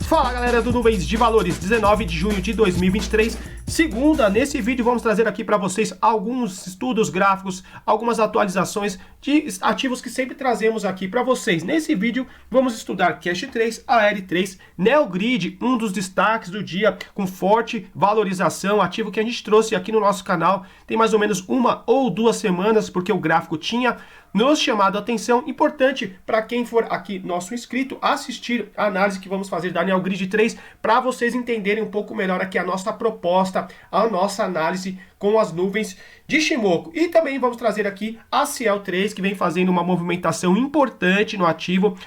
Fala galera do Nuvens de Valores, 19 de junho de 2023, segunda. Nesse vídeo vamos trazer aqui para vocês alguns estudos gráficos, algumas atualizações de ativos que sempre trazemos aqui para vocês. Nesse vídeo vamos estudar Cash 3, AR3, Neogrid, um dos destaques do dia com forte valorização, ativo que a gente trouxe aqui no nosso canal tem mais ou menos 1 ou 2 semanas, porque o gráfico tinha nos chamado a atenção. Importante para quem for aqui nosso inscrito assistir a análise que vamos fazer da Neogrid 3 para vocês entenderem um pouco melhor aqui a nossa proposta, a nossa análise com as nuvens de Ichimoku. E também vamos trazer aqui a Ciel 3, que vem fazendo uma movimentação importante no ativo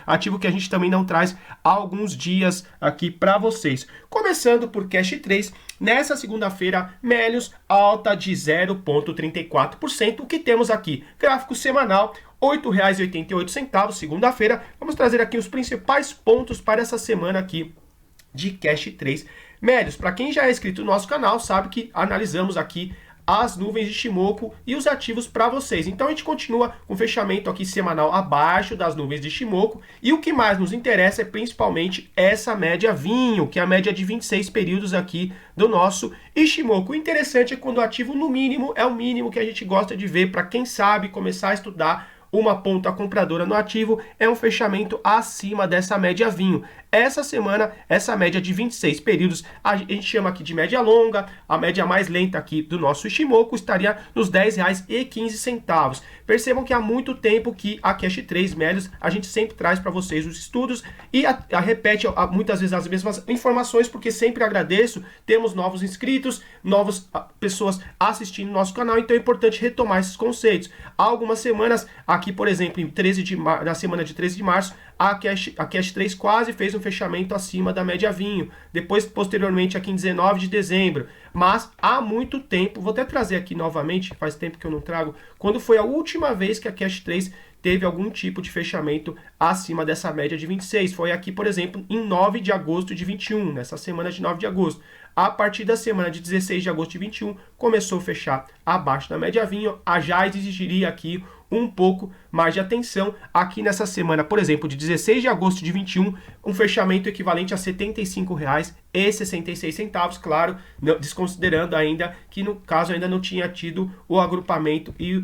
que a gente também não traz há alguns dias aqui para vocês. Começando por Cash 3, nessa segunda-feira, Melius alta de 0,34%. O que temos aqui? Gráfico semanal, R$ 8,88, segunda-feira. Vamos trazer aqui os principais pontos para essa semana aqui de Cash 3. Melius, para quem já é inscrito no nosso canal, sabe que analisamos aqui as nuvens de Ichimoku e os ativos para vocês. Então a gente continua com fechamento aqui semanal abaixo das nuvens de Ichimoku, e o que mais nos interessa é principalmente essa média vinho, que é a média de 26 períodos aqui do nosso Ichimoku. O interessante é quando o ativo no mínimo é o mínimo que a gente gosta de ver para quem sabe começar a estudar uma ponta compradora no ativo, é um fechamento acima dessa média vinho. Essa semana, essa média de 26 períodos, a gente chama aqui de média longa, a média mais lenta aqui do nosso Ichimoku estaria nos R$ 10,15. Percebam que há muito tempo que a Cash 3 Melius, a gente sempre traz para vocês os estudos e repete muitas vezes as mesmas informações, porque sempre agradeço, temos novos inscritos, novas pessoas assistindo no nosso canal, então é importante retomar esses conceitos. Há algumas semanas, aqui por exemplo, na semana de 13 de março, a Cash 3 quase fez um fechamento acima da média vinho. Depois, posteriormente, aqui em 19 de dezembro. Mas há muito tempo, vou até trazer aqui novamente, faz tempo que eu não trago, quando foi a última vez que a Cash 3 teve algum tipo de fechamento acima dessa média de 26. Foi aqui, por exemplo, em 9 de agosto de 21, nessa semana de 9 de agosto. A partir da semana de 16 de agosto de 21, começou a fechar abaixo da média vinho. Já exigiria aqui um pouco mais de atenção. Aqui nessa semana, por exemplo, de 16 de agosto de 21, um fechamento equivalente a R$ 75,66, claro, desconsiderando ainda que no caso ainda não tinha tido o agrupamento e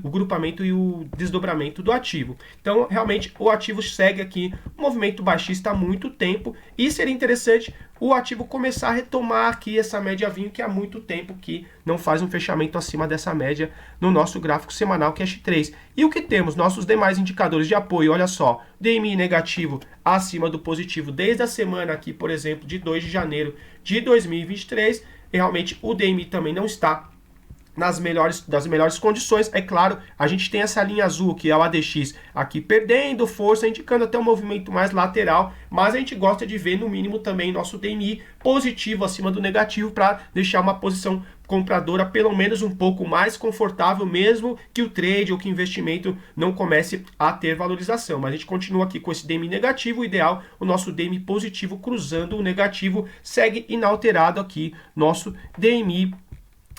o desdobramento do ativo. Então, realmente, o ativo segue aqui um movimento baixista há muito tempo, e seria interessante o ativo começar a retomar aqui essa média vinho, que há muito tempo que não faz um fechamento acima dessa média no nosso gráfico semanal Cash 3. E o que temos? Nossos demais indicadores de apoio, olha só, DMI negativo acima do positivo desde a semana aqui, por exemplo, de 2 de janeiro de 2023. Realmente o DMI também não está das melhores condições. É claro, a gente tem essa linha azul, que é o ADX, aqui perdendo força, indicando até um movimento mais lateral, mas a gente gosta de ver no mínimo também nosso DMI positivo acima do negativo, para deixar uma posição compradora pelo menos um pouco mais confortável, mesmo que o trade ou que o investimento não comece a ter valorização. Mas a gente continua aqui com esse DMI negativo. O ideal, o nosso DMI positivo cruzando o negativo, segue inalterado aqui nosso DMI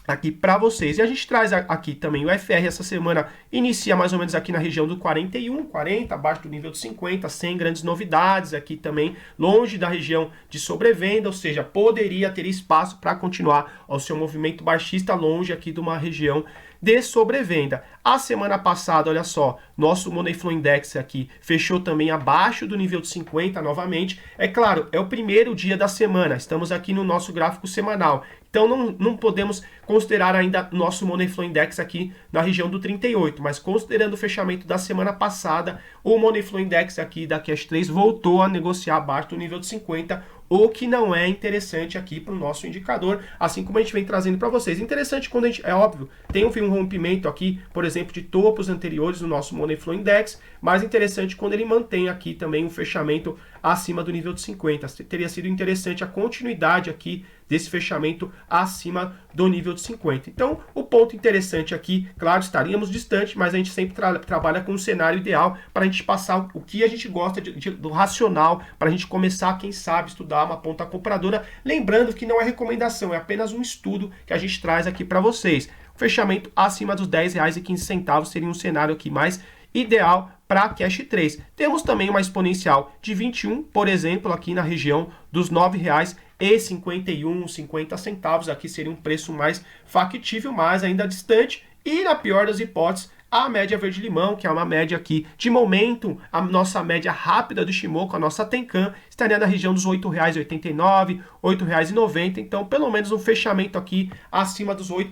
aqui para vocês. E a gente traz aqui também o FR. Essa semana inicia mais ou menos aqui na região do 41, 40, abaixo do nível de 50, sem grandes novidades. Aqui também longe da região de sobrevenda, ou seja, poderia ter espaço para continuar o seu movimento baixista, longe aqui de uma região de sobrevenda. A semana passada, olha só, nosso Money Flow Index aqui fechou também abaixo do nível de 50 novamente. É claro, é o primeiro dia da semana, estamos aqui no nosso gráfico semanal, então não podemos considerar ainda nosso Money Flow Index aqui na região do 38, mas considerando o fechamento da semana passada, o Money Flow Index aqui da Cash 3 voltou a negociar abaixo do nível de 50, o que não é interessante aqui para o nosso indicador, assim como a gente vem trazendo para vocês. Interessante quando a gente, é óbvio, tem um rompimento aqui, por exemplo, de topos anteriores no nosso Money Flow Index, mas interessante quando ele mantém aqui também um fechamento acima do nível de 50. Teria sido interessante a continuidade aqui desse fechamento acima do nível de 50. Então, o ponto interessante aqui, claro, estaríamos distante, mas a gente sempre trabalha com um cenário ideal para a gente passar o que a gente gosta do racional, para a gente começar, quem sabe, estudar uma ponta compradora. Lembrando que não é recomendação, é apenas um estudo que a gente traz aqui para vocês. Fechamento acima dos R$ 10,15 seria um cenário aqui mais ideal para Cash 3. Temos também uma exponencial de 21, por exemplo, aqui na região dos R$ 9,51,50. Aqui seria um preço mais factível, mas ainda distante. E na pior das hipóteses, a média verde-limão, que é uma média aqui de momento, a nossa média rápida do Shimoku, a nossa Tenkan, estaria na região dos R$ 8,89, R$ 8,90. Então, pelo menos um fechamento aqui acima dos R$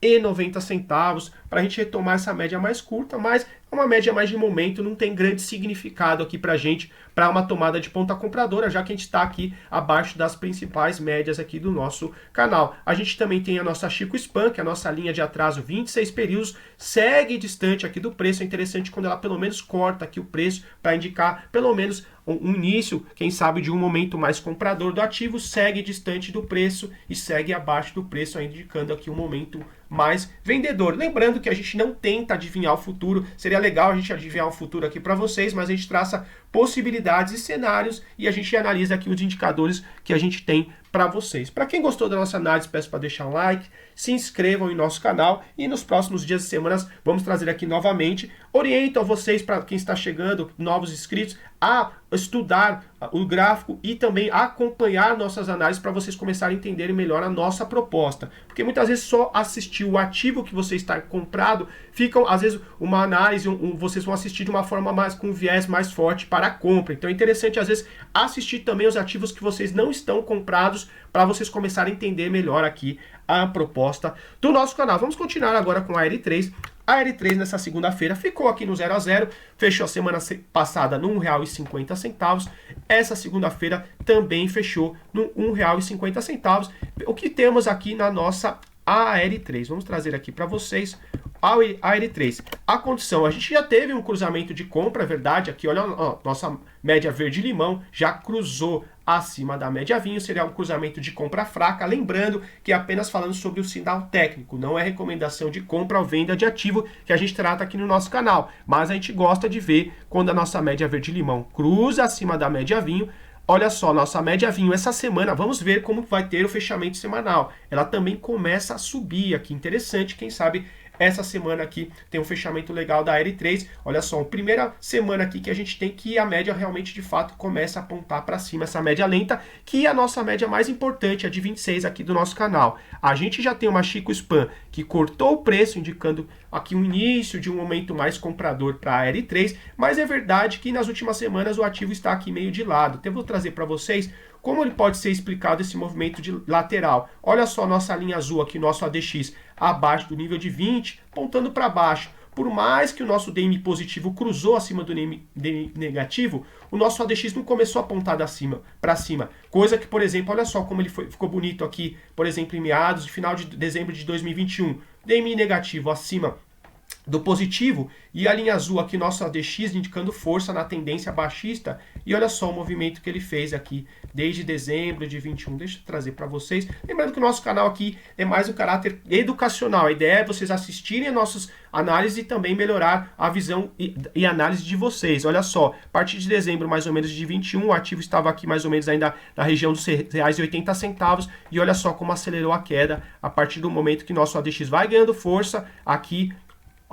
8,90 para a gente retomar essa média mais curta, mas é uma média mais de momento, não tem grande significado aqui para a gente, para uma tomada de ponta compradora, já que a gente está aqui abaixo das principais médias aqui do nosso canal. A gente também tem a nossa Chico Span, que é a nossa linha de atraso 26 períodos, segue distante aqui do preço. É interessante quando ela pelo menos corta aqui o preço para indicar pelo menos um início, quem sabe, de um momento mais comprador do ativo, segue distante do preço e segue abaixo do preço, indicando aqui um momento mais vendedor. Lembrando que a gente não tenta adivinhar o futuro, seria legal a gente adivinhar o futuro aqui para vocês, mas a gente traça possibilidades e cenários e a gente analisa aqui os indicadores que a gente tem para vocês. Para quem gostou da nossa análise, peço para deixar um like, se inscrevam em nosso canal e nos próximos dias e semanas vamos trazer aqui novamente. Oriento a vocês, para quem está chegando, novos inscritos, a estudar o gráfico e também acompanhar nossas análises para vocês começarem a entenderem melhor a nossa proposta. Porque muitas vezes só assistir o ativo que você está comprado, ficam, às vezes, uma análise, vocês vão assistir de uma forma mais, com um viés mais forte para a compra. Então é interessante, às vezes, assistir também os ativos que vocês não estão comprados para vocês começarem a entender melhor aqui a proposta do nosso canal. Vamos continuar agora com a R3. A R3 nessa segunda-feira ficou aqui no 0 a 0, fechou a semana passada no R$ 1,50. Essa segunda-feira também fechou no R$ 1,50. O que temos aqui na nossa AR3? Vamos trazer aqui para vocês a AR3. A condição, a gente já teve um cruzamento de compra, é verdade, aqui olha, ó, nossa média verde-limão já cruzou acima da média vinho, seria um cruzamento de compra fraca, lembrando que é apenas falando sobre o sinal técnico, não é recomendação de compra ou venda de ativo que a gente trata aqui no nosso canal, mas a gente gosta de ver quando a nossa média verde-limão cruza acima da média vinho. Olha só, nossa média vinho essa semana, vamos ver como vai ter o fechamento semanal. Ela também começa a subir aqui, interessante, quem sabe essa semana aqui tem um fechamento legal da R3. Olha só, a primeira semana aqui que a gente tem que a média realmente de fato começa a apontar para cima, essa média lenta, que é a nossa média mais importante, a de 26 aqui do nosso canal. A gente já tem uma Chico Span que cortou o preço, indicando aqui um início de um momento mais comprador para a R3, mas é verdade que nas últimas semanas o ativo está aqui meio de lado. Então eu vou trazer para vocês como ele pode ser explicado esse movimento de lateral. Olha só nossa linha azul aqui, nosso ADX, abaixo do nível de 20, apontando para baixo. Por mais que o nosso DMI positivo cruzou acima do DMI negativo, o nosso ADX não começou a apontar para cima. Coisa que, por exemplo, olha só como ele ficou bonito aqui, por exemplo, em meados de final de dezembro de 2021. DMI negativo acima do positivo e a linha azul aqui, nosso ADX, indicando força na tendência baixista. E olha só o movimento que ele fez aqui desde dezembro de 21. Deixa eu trazer para vocês. Lembrando que o nosso canal aqui é mais um caráter educacional. A ideia é vocês assistirem a nossas análises e também melhorar a visão e análise de vocês. Olha só, a partir de dezembro mais ou menos de 21, o ativo estava aqui mais ou menos ainda na região dos R$ 0,80 e olha só como acelerou a queda a partir do momento que nosso ADX vai ganhando força aqui.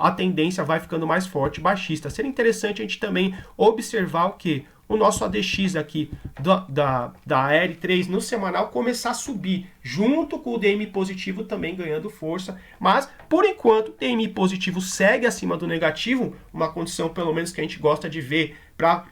A tendência vai ficando mais forte, baixista. Seria interessante a gente também observar o que? O nosso ADX aqui da R3 no semanal começar a subir, junto com o DMI positivo também ganhando força. Mas, por enquanto, o DMI positivo segue acima do negativo, uma condição pelo menos que a gente gosta de ver para,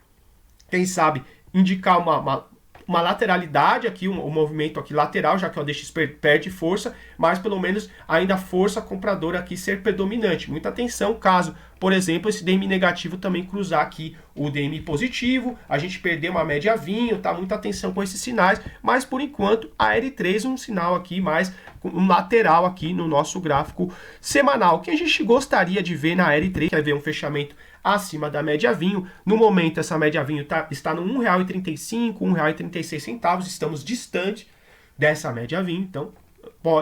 quem sabe, indicar uma lateralidade aqui, um movimento aqui lateral, já que o ADX perde força, mas pelo menos ainda a força compradora aqui ser predominante. Muita atenção caso, por exemplo, esse DMI negativo também cruzar aqui o DMI positivo, a gente perder uma média vinho, tá? Muita atenção com esses sinais, mas por enquanto a L3 um sinal aqui mais um lateral aqui no nosso gráfico semanal. O que a gente gostaria de ver na L3, quer ver um fechamento acima da média vinho. No momento, essa média vinho está no R$ 1,35, R$ 1,36. Estamos distante dessa média vinho. Então,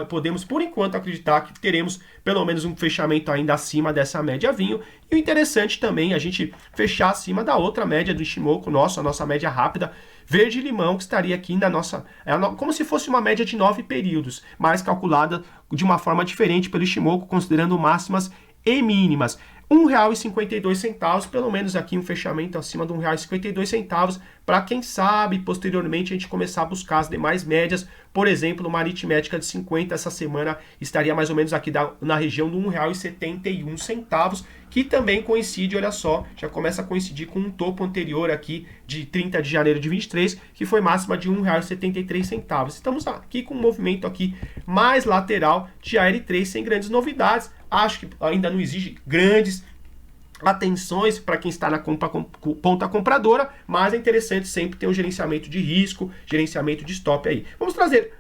podemos, por enquanto, acreditar que teremos pelo menos um fechamento ainda acima dessa média vinho. E o interessante também é a gente fechar acima da outra média do Ishimoku, a nossa média rápida, verde-limão, que estaria aqui na nossa... como se fosse uma média de 9 períodos, mas calculada de uma forma diferente pelo Ishimoku, considerando máximas e mínimas. R$1,52, pelo menos aqui um fechamento acima de R$1,52, para quem sabe posteriormente a gente começar a buscar as demais médias. Por exemplo, uma aritmética de 50 essa semana estaria mais ou menos aqui na região do R$1,71, que também coincide, olha só, já começa a coincidir com um topo anterior aqui de 30 de janeiro de 23, que foi máxima de R$1,73. Estamos aqui com um movimento aqui mais lateral de AR3 sem grandes novidades. Acho que ainda não exige grandes atenções para quem está na ponta compradora, mas é interessante sempre ter um gerenciamento de risco, gerenciamento de stop aí. Vamos trazer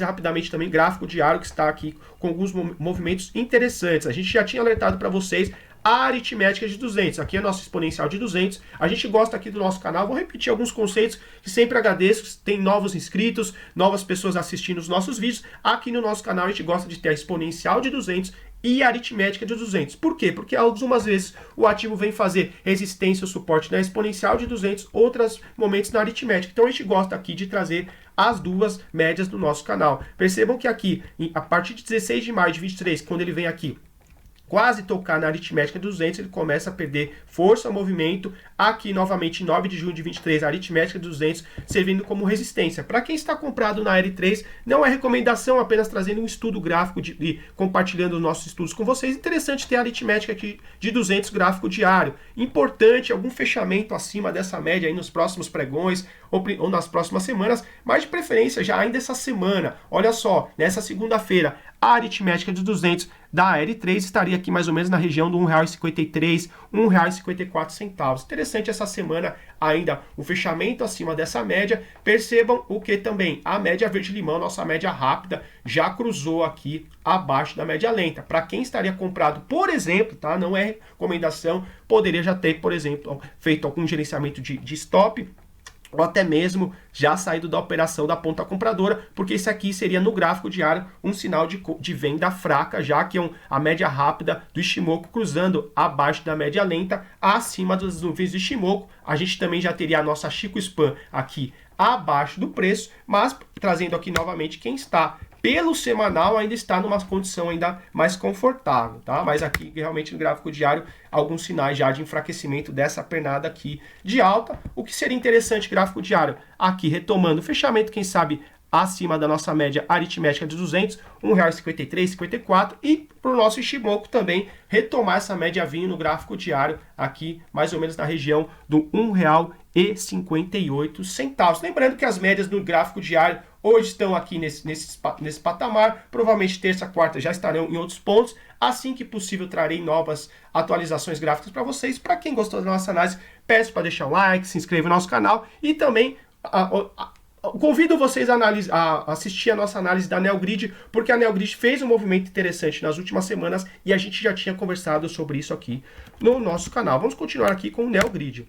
rapidamente também gráfico diário que está aqui com alguns movimentos interessantes. A gente já tinha alertado para vocês a aritmética de 200, aqui é a nossa exponencial de 200, a gente gosta aqui do nosso canal, vou repetir alguns conceitos que sempre agradeço, tem novos inscritos, novas pessoas assistindo os nossos vídeos, aqui no nosso canal a gente gosta de ter a exponencial de 200 e a aritmética de 200. Por quê? Porque algumas vezes o ativo vem fazer resistência ou suporte na exponencial de 200, outros momentos na aritmética. Então a gente gosta aqui de trazer as duas médias do nosso canal. Percebam que aqui, a partir de 16 de maio de 23, quando ele vem aqui quase tocar na aritmética de 200, ele começa a perder força, movimento. Aqui, novamente, 9 de junho de 23, a aritmética de 200 servindo como resistência. Para quem está comprado na R3, não é recomendação, apenas trazendo um estudo gráfico e compartilhando os nossos estudos com vocês. Interessante ter a aritmética aqui de 200 gráfico diário. Importante, algum fechamento acima dessa média aí nos próximos pregões ou nas próximas semanas, mas de preferência já ainda essa semana. Olha só, nessa segunda-feira, a aritmética de 200 da R3 estaria aqui mais ou menos na região do R$1,53, R$1,54. Interessante essa semana ainda o fechamento acima dessa média. Percebam o que também a média verde-limão, nossa média rápida, já cruzou aqui abaixo da média lenta. Para quem estaria comprado, por exemplo, tá? Não é recomendação, poderia já ter, por exemplo, feito algum gerenciamento de stop, ou até mesmo já saído da operação da ponta compradora, porque isso aqui seria no gráfico diário um sinal de venda fraca, já que a média rápida do Ichimoku cruzando abaixo da média lenta, acima das nuvens do Ichimoku. A gente também já teria a nossa Chico Span aqui abaixo do preço, mas trazendo aqui novamente quem está pelo semanal ainda está numa condição ainda mais confortável, tá? Mas aqui realmente no gráfico diário alguns sinais já de enfraquecimento dessa pernada aqui de alta. O que seria interessante gráfico diário aqui retomando o fechamento, quem sabe acima da nossa média aritmética de 200, R$1,53, 54, e para o nosso Ichimoku também retomar essa média vinho no gráfico diário aqui mais ou menos na região do R$1,58. Lembrando que as médias no gráfico diário hoje estão aqui nesse patamar, provavelmente terça, quarta já estarão em outros pontos. Assim que possível trarei novas atualizações gráficas para vocês. Para quem gostou da nossa análise, peço para deixar um like, se inscreva no nosso canal e também convido vocês a assistir a nossa análise da Neogrid, porque a Neogrid fez um movimento interessante nas últimas semanas e a gente já tinha conversado sobre isso aqui no nosso canal. Vamos continuar aqui com o Neogrid.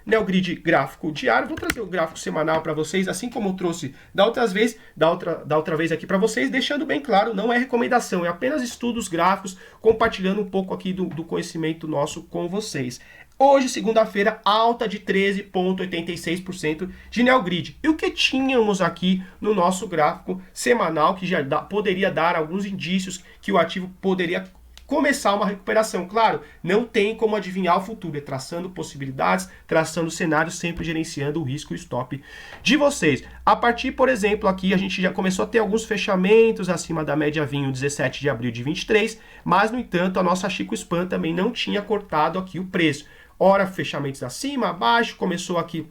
Neogrid gráfico diário, vou trazer o gráfico semanal para vocês, assim como eu trouxe da outra vez aqui para vocês, deixando bem claro, não é recomendação, é apenas estudos gráficos, compartilhando um pouco aqui do conhecimento nosso com vocês. Hoje, segunda-feira, alta de 13,86% de Neogrid. E o que tínhamos aqui no nosso gráfico semanal, que já poderia dar alguns indícios que o ativo poderia começar uma recuperação. Claro, não tem como adivinhar o futuro, é traçando possibilidades, traçando cenários, sempre gerenciando o risco e o stop de vocês. A partir, por exemplo, aqui a gente já começou a ter alguns fechamentos acima da média vinho 17 de abril de 23, mas, no entanto, a nossa Chico Span também não tinha cortado aqui o preço. Ora, fechamentos acima, abaixo, começou aqui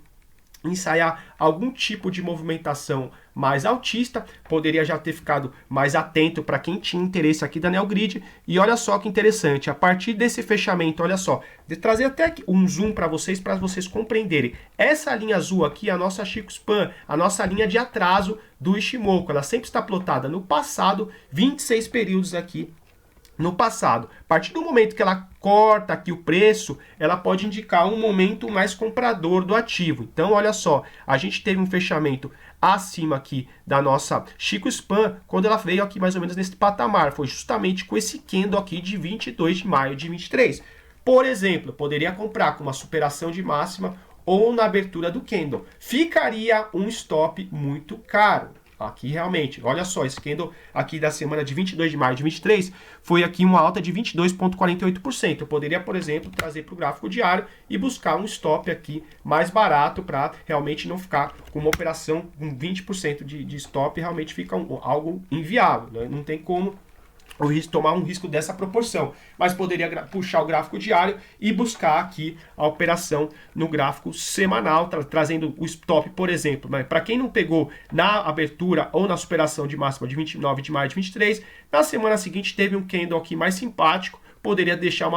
ensaiar algum tipo de movimentação mais altista, poderia já ter ficado mais atento para quem tinha interesse aqui da Neogrid. E olha só que interessante, a partir desse fechamento, olha só, de trazer até um zoom para vocês compreenderem. Essa linha azul aqui é a nossa Chico Span, a nossa linha de atraso do Ichimoku, ela sempre está plotada no passado, 26 períodos aqui no passado. A partir do momento que ela corta aqui o preço, ela pode indicar um momento mais comprador do ativo. Então, olha só, a gente teve um fechamento acima aqui da nossa Chico Span, quando ela veio aqui mais ou menos nesse patamar. Foi justamente com esse candle aqui de 22 de maio de 23. Por exemplo, poderia comprar com uma superação de máxima ou na abertura do candle. Ficaria um stop muito caro. Aqui realmente, olha só, esse candle aqui da semana de 22 de maio de 23 foi aqui uma alta de 22,48%. Eu poderia, por exemplo, trazer para o gráfico diário e buscar um stop aqui mais barato para realmente não ficar com uma operação com 20% de stop, realmente fica algo inviável, né? Não tem como tomar um risco dessa proporção, mas poderia puxar o gráfico diário e buscar aqui a operação no gráfico semanal, trazendo o stop, por exemplo. Para quem não pegou na abertura ou na superação de máxima de 29 de maio de 23, na semana seguinte teve um candle aqui mais simpático, poderia deixar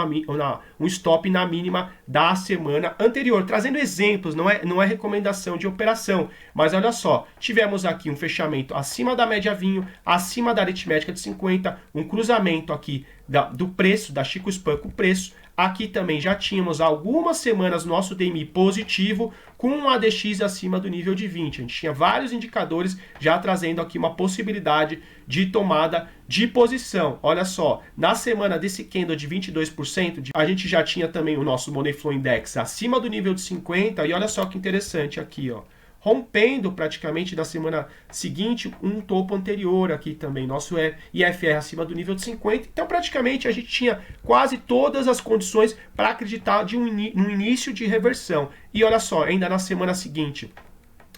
um stop na mínima da semana anterior, trazendo exemplos, não é recomendação de operação, mas olha só, tivemos aqui um fechamento acima da média vinho, acima da aritmética de 50, um cruzamento aqui do preço, da Chico Span com o preço. Aqui também já tínhamos há algumas semanas nosso DMI positivo com um ADX acima do nível de 20. A gente tinha vários indicadores já trazendo aqui uma possibilidade de tomada de posição. Olha só, na semana desse candle de 22%, a gente já tinha também o nosso Money Flow Index acima do nível de 50. E olha só que interessante aqui, ó. Rompendo praticamente na semana seguinte um topo anterior aqui também, nosso IFR acima do nível de 50, então praticamente a gente tinha quase todas as condições para acreditar de um início de reversão. E olha só, ainda na semana seguinte,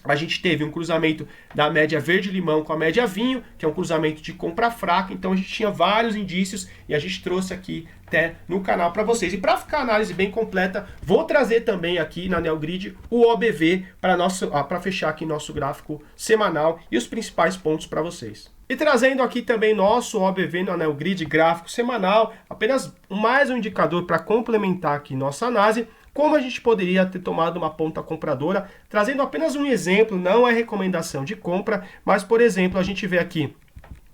a gente teve um cruzamento da média verde-limão com a média vinho, que é um cruzamento de compra fraca, então a gente tinha vários indícios e a gente trouxe aqui até no canal para vocês. E para ficar a análise bem completa, vou trazer também aqui na NeoGrid o OBV para fechar aqui nosso gráfico semanal e os principais pontos para vocês. E trazendo aqui também nosso OBV no NeoGrid gráfico semanal, apenas mais um indicador para complementar aqui nossa análise, como a gente poderia ter tomado uma ponta compradora, trazendo apenas um exemplo, não é recomendação de compra, mas, por exemplo, a gente vê aqui,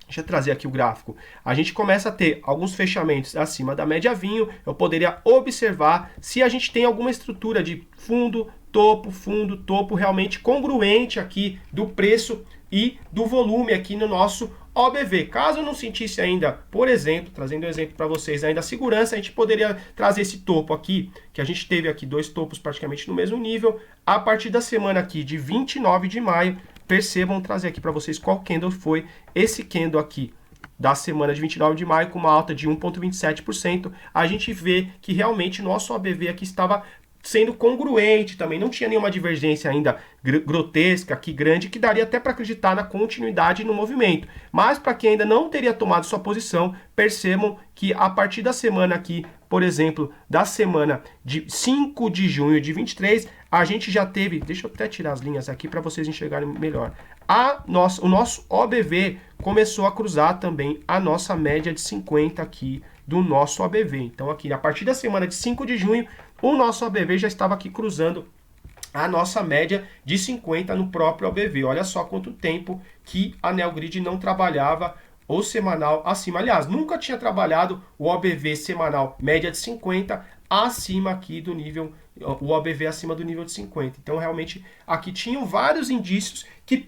deixa eu trazer aqui o gráfico, a gente começa a ter alguns fechamentos acima da média vinho, eu poderia observar se a gente tem alguma estrutura de fundo, topo, realmente congruente aqui do preço e do volume aqui no nosso OBV. Caso eu não sentisse ainda, por exemplo, trazendo um exemplo para vocês, ainda a segurança, a gente poderia trazer esse topo aqui, que a gente teve aqui dois topos praticamente no mesmo nível, a partir da semana aqui de 29 de maio, percebam, trazer aqui para vocês qual candle foi esse candle aqui da semana de 29 de maio com uma alta de 1,27%, a gente vê que realmente nosso OBV aqui estava sendo congruente também, não tinha nenhuma divergência ainda grotesca aqui, grande, que daria até para acreditar na continuidade no movimento. Mas para quem ainda não teria tomado sua posição, percebam que a partir da semana aqui, por exemplo, da semana de 5 de junho de 23, a gente já teve, deixa eu até tirar as linhas aqui para vocês enxergarem melhor, o nosso OBV começou a cruzar também a nossa média de 50 aqui do nosso OBV. Então aqui, a partir da semana de 5 de junho, o nosso OBV já estava aqui cruzando a nossa média de 50 no próprio OBV. Olha só quanto tempo que a NeoGrid não trabalhava o semanal acima. Aliás, nunca tinha trabalhado o OBV semanal média de 50 acima aqui do nível, o OBV acima do nível de 50. Então, realmente, aqui tinham vários indícios que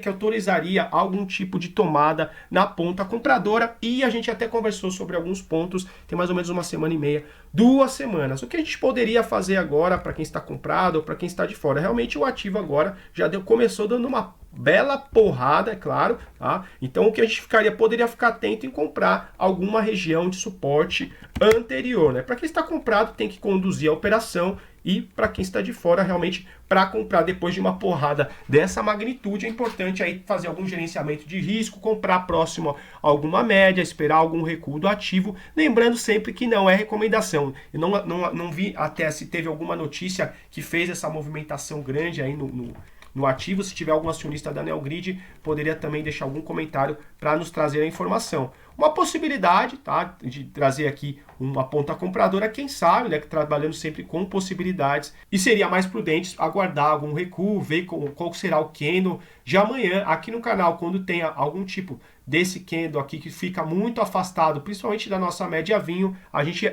autorizaria algum tipo de tomada na ponta compradora, e a gente até conversou sobre alguns pontos, tem mais ou menos uma semana e meia, 2 semanas. O que a gente poderia fazer agora para quem está comprado ou para quem está de fora? Realmente o ativo agora começou dando uma bela porrada, é claro, tá? Então o que a gente poderia ficar atento em comprar alguma região de suporte anterior, né? Para quem está comprado tem que conduzir a operação, e para quem está de fora, realmente, para comprar depois de uma porrada dessa magnitude, é importante aí fazer algum gerenciamento de risco, comprar próximo a alguma média, esperar algum recuo do ativo, lembrando sempre que não é recomendação. Eu não vi até se teve alguma notícia que fez essa movimentação grande aí no ativo. Se tiver algum acionista da NeoGrid, poderia também deixar algum comentário para nos trazer a informação. Uma possibilidade, tá, de trazer aqui uma ponta compradora, quem sabe, né, trabalhando sempre com possibilidades, e seria mais prudente aguardar algum recuo, ver qual será o candle de amanhã aqui no canal, quando tenha algum tipo desse candle aqui que fica muito afastado, principalmente da nossa média vinho, a gente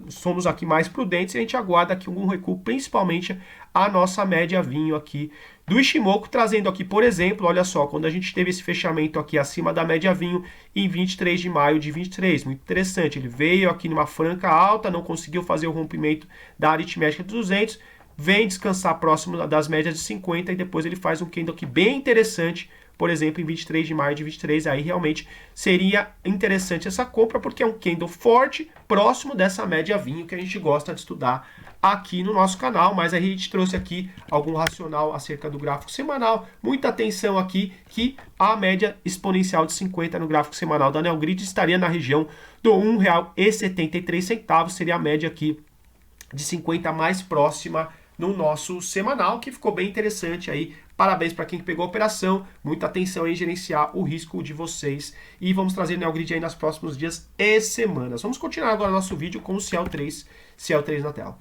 somos aqui mais prudentes e a gente aguarda aqui algum recuo, principalmente a nossa média vinho aqui do Ishimoku, trazendo aqui, por exemplo, olha só, quando a gente teve esse fechamento aqui acima da média vinho em 23 de maio de 23, muito interessante, ele veio aqui numa franca alta, não conseguiu fazer o rompimento da aritmética de 200, vem descansar próximo das médias de 50 e depois ele faz um candle aqui bem interessante, por exemplo, em 23 de maio de 23, aí realmente seria interessante essa compra, porque é um candle forte, próximo dessa média vinho que a gente gosta de estudar aqui no nosso canal, mas a gente trouxe aqui algum racional acerca do gráfico semanal. Muita atenção aqui que a média exponencial de 50 no gráfico semanal da Neogrid estaria na região do R$ 1,73, seria a média aqui de 50 mais próxima no nosso semanal, que ficou bem interessante aí. Parabéns para quem pegou a operação, muita atenção em gerenciar o risco de vocês. E vamos trazer Neogrid aí nos próximos dias e semanas. Vamos continuar agora nosso vídeo com o Cielo 3 na tela.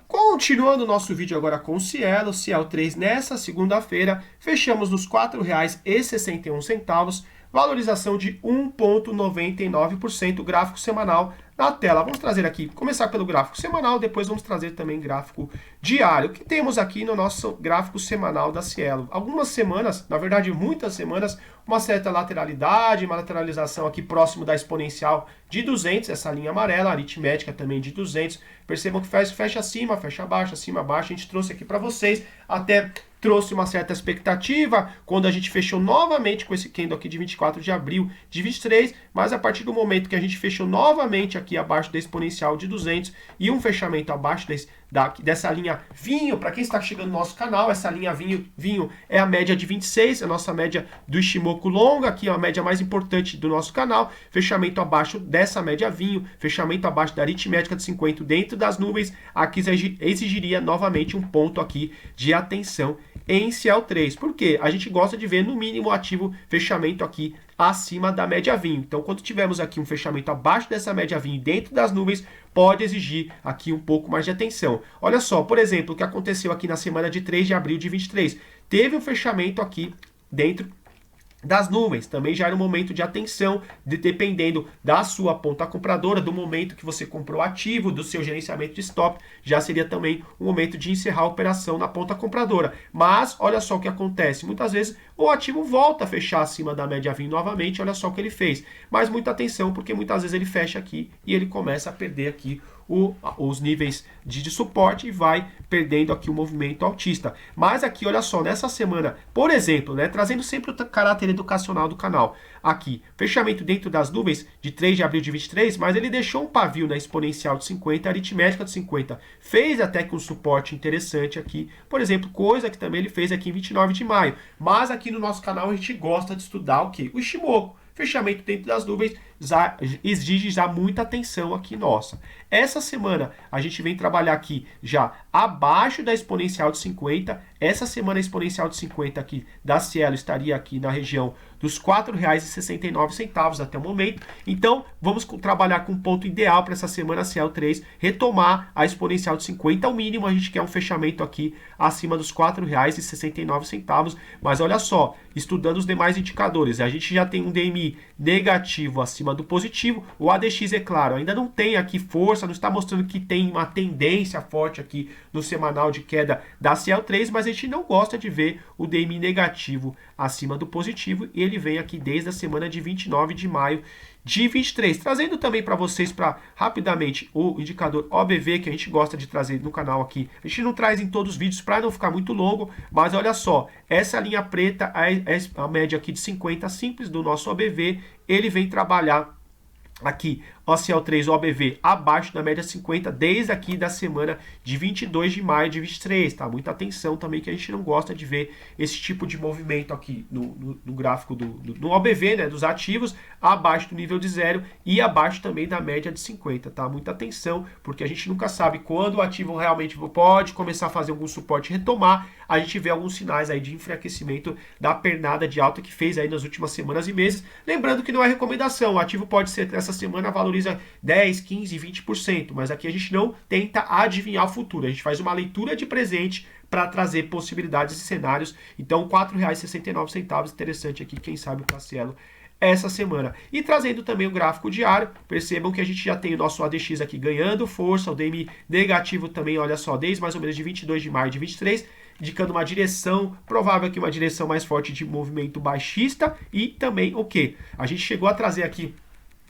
Continuando o nosso vídeo agora com o Cielo 3 nessa segunda-feira, fechamos nos R$ 4,61, valorização de 1,99%, gráfico semanal na tela. Vamos trazer aqui, começar pelo gráfico semanal, depois vamos trazer também gráfico diário. O que temos aqui no nosso gráfico semanal da Cielo? Algumas semanas, na verdade muitas semanas, uma certa lateralidade, uma lateralização aqui próximo da exponencial de 200, essa linha amarela, aritmética também de 200. Percebam que fecha acima, fecha abaixo, acima, abaixo. A gente trouxe aqui para vocês, até trouxe uma certa expectativa quando a gente fechou novamente com esse candle aqui de 24 de abril de 23, mas a partir do momento que a gente fechou novamente aqui abaixo da exponencial de 200 e um fechamento abaixo dessa linha vinho, para quem está chegando no nosso canal, essa linha vinho é a média de 26, a nossa média do Ishimoku longa, aqui é a média mais importante do nosso canal, fechamento abaixo dessa média vinho, fechamento abaixo da aritmética de 50 dentro das nuvens, aqui exigiria novamente um ponto aqui de atenção em Cielo 3, porque a gente gosta de ver no mínimo ativo fechamento aqui acima da média vinho. Então, quando tivermos aqui um fechamento abaixo dessa média vinho dentro das nuvens, pode exigir aqui um pouco mais de atenção. Olha só, por exemplo, o que aconteceu aqui na semana de 3 de abril de 23. Teve um fechamento aqui dentro das nuvens, também já era um momento de atenção, dependendo da sua ponta compradora, do momento que você comprou ativo, do seu gerenciamento de stop, já seria também o momento de encerrar a operação na ponta compradora. Mas, olha só o que acontece, muitas vezes o ativo volta a fechar acima da média vinho novamente, olha só o que ele fez. Mas muita atenção, porque muitas vezes ele fecha aqui e ele começa a perder aqui os níveis de suporte e vai perdendo aqui o movimento altista. Mas aqui, olha só, nessa semana, por exemplo, né, trazendo sempre o caráter educacional do canal, aqui, fechamento dentro das nuvens de 3 de abril de 23, mas ele deixou um pavio na exponencial de 50, aritmética de 50, fez até que um suporte interessante aqui, por exemplo, coisa que também ele fez aqui em 29 de maio, mas aqui no nosso canal a gente gosta de estudar o que? O Ishimoku. Fechamento dentro das nuvens exige já muita atenção aqui nossa. Essa semana a gente vem trabalhar aqui já abaixo da exponencial de 50. Essa semana a exponencial de 50 aqui da Cielo estaria aqui na região dos R$ 4,69 até o momento. Então vamos trabalhar com um ponto ideal para essa semana Cielo 3 retomar a exponencial de 50 ao mínimo. A gente quer um fechamento aqui acima dos R$ 4,69. Mas olha só, estudando os demais indicadores, a gente já tem um DMI negativo acima do positivo. O ADX, é claro, ainda não tem aqui força, não está mostrando que tem uma tendência forte aqui no semanal de queda da Cielo 3, mas a gente não gosta de ver o DMI negativo acima do positivo, e ele vem aqui desde a semana de 29 de maio de 23, trazendo também para vocês, para rapidamente, o indicador OBV, que a gente gosta de trazer no canal aqui. A gente não traz em todos os vídeos para não ficar muito longo, mas olha só, essa linha preta é a média aqui de 50 simples do nosso OBV, ele vem trabalhar aqui, o Cielo 3 OBV abaixo da média 50 desde aqui da semana de 22 de maio de 23, tá? Muita atenção também, que a gente não gosta de ver esse tipo de movimento aqui no gráfico do OBV, né, dos ativos, abaixo do nível de 0 e abaixo também da média de 50, tá? Muita atenção, porque a gente nunca sabe quando o ativo realmente pode começar a fazer algum suporte e retomar. A gente vê alguns sinais aí de enfraquecimento da pernada de alta que fez aí nas últimas semanas e meses. Lembrando que não é recomendação, o ativo pode ser que essa semana valoriza 10, 15, 20%, mas aqui a gente não tenta adivinhar o futuro, a gente faz uma leitura de presente para trazer possibilidades e cenários. Então, R$ 4,69, interessante aqui, quem sabe para Cielo essa semana. E trazendo também o gráfico diário, percebam que a gente já tem o nosso ADX aqui ganhando força, o DMI negativo também, olha só, desde mais ou menos de 22 de maio de 23, indicando uma direção, provável que uma direção mais forte de movimento baixista. E também o que? A gente chegou a trazer aqui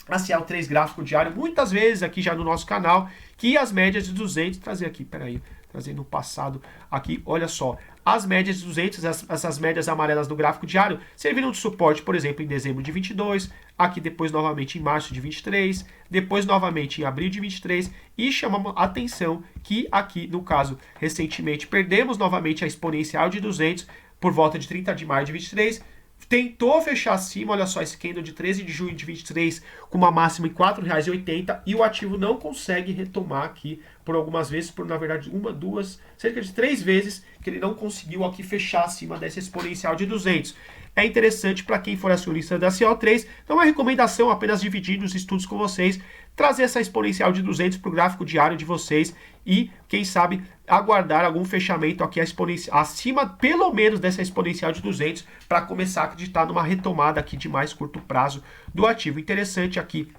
a Cielo 3 gráfico diário, muitas vezes aqui já no nosso canal, que as médias de 200, trazer aqui, peraí, trazendo o passado aqui, olha só, as médias de 200, essas médias amarelas do gráfico diário, serviram de suporte, por exemplo, em dezembro de 22, aqui depois novamente em março de 23, depois novamente em abril de 23, e chamamos a atenção que aqui, no caso, recentemente, perdemos novamente a exponencial de 200 por volta de 30 de maio de 23, tentou fechar acima, olha só, esse candle de 13 de junho de 23 com uma máxima em R$ 4,80 e o ativo não consegue retomar aqui por algumas vezes, por na verdade uma, duas, cerca de 3 vezes que ele não conseguiu aqui fechar acima dessa exponencial de 200. É interessante para quem for acionista da CO3, não é recomendação, apenas dividir os estudos com vocês, trazer essa exponencial de 200 para o gráfico diário de vocês e, quem sabe, aguardar algum fechamento aqui acima, pelo menos, dessa exponencial de 200 para começar a acreditar numa retomada aqui de mais curto prazo do ativo. Interessante aqui,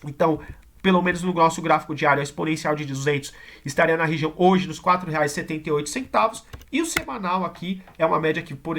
então, pelo menos no nosso gráfico diário, a exponencial de 200 estaria na região hoje dos R$ 4,78 e o semanal aqui é uma média que, por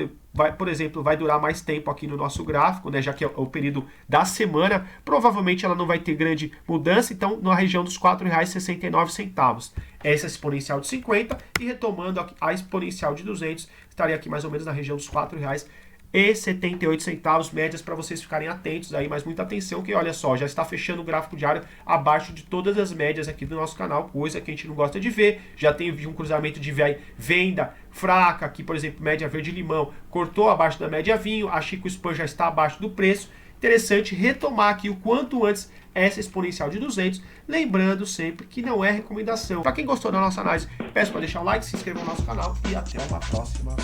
exemplo, vai durar mais tempo aqui no nosso gráfico, né, já que é o período da semana, provavelmente ela não vai ter grande mudança, então na região dos R$ 4,69. Essa exponencial de 50 e retomando aqui, a exponencial de 200 estaria aqui mais ou menos na região dos R$ 4,78, médias para vocês ficarem atentos aí, mas muita atenção que olha só, já está fechando o gráfico diário abaixo de todas as médias aqui do nosso canal, coisa que a gente não gosta de ver, já tem um cruzamento de venda fraca aqui, por exemplo, média verde limão, cortou abaixo da média vinho, a Chico Spam já está abaixo do preço, interessante retomar aqui o quanto antes essa exponencial de 200, lembrando sempre que não é recomendação. Para quem gostou da nossa análise, peço para deixar o like, se inscrever no nosso canal e até uma próxima.